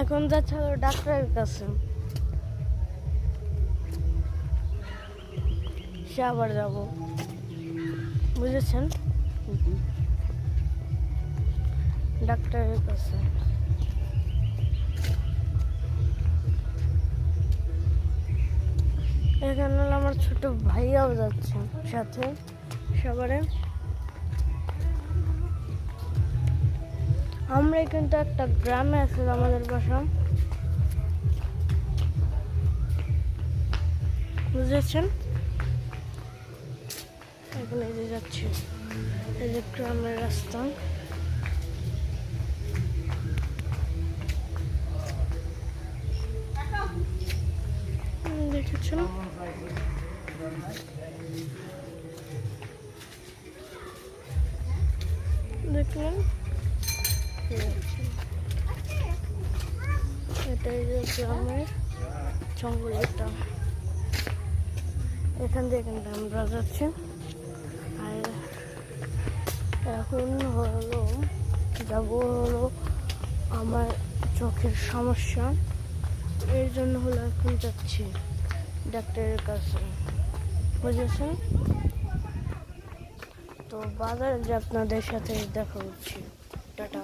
এখন যাচ্ছে হলো ডাক্তারের কাছে, সে আবার যাবো, বুঝেছেন? ডাক্তারের কাছে। এখানে হলো আমার ছোট ভাইয়াও যাচ্ছে সাথে সবারে। আমরা কিন্তু একটা গ্রামে আছে আমাদের বাসা, বুঝেছেন? এখন এই যে যাচ্ছি, এই যে গ্রামের রাস্তা। দেখেছেন? দেখলেন? এটাই যে গ্রামের জঙ্গল, এটা এখান থেকে কিন্তু আমরা যাচ্ছি। আর এখন হলো যাবো হলো আমার চোখের সমস্যা, এর জন্য হলো এখন যাচ্ছি ডাক্তারের কাছে, বুঝেছেন? তো বাজারে যে আপনাদের সাথে দেখা হচ্ছে। টাটা।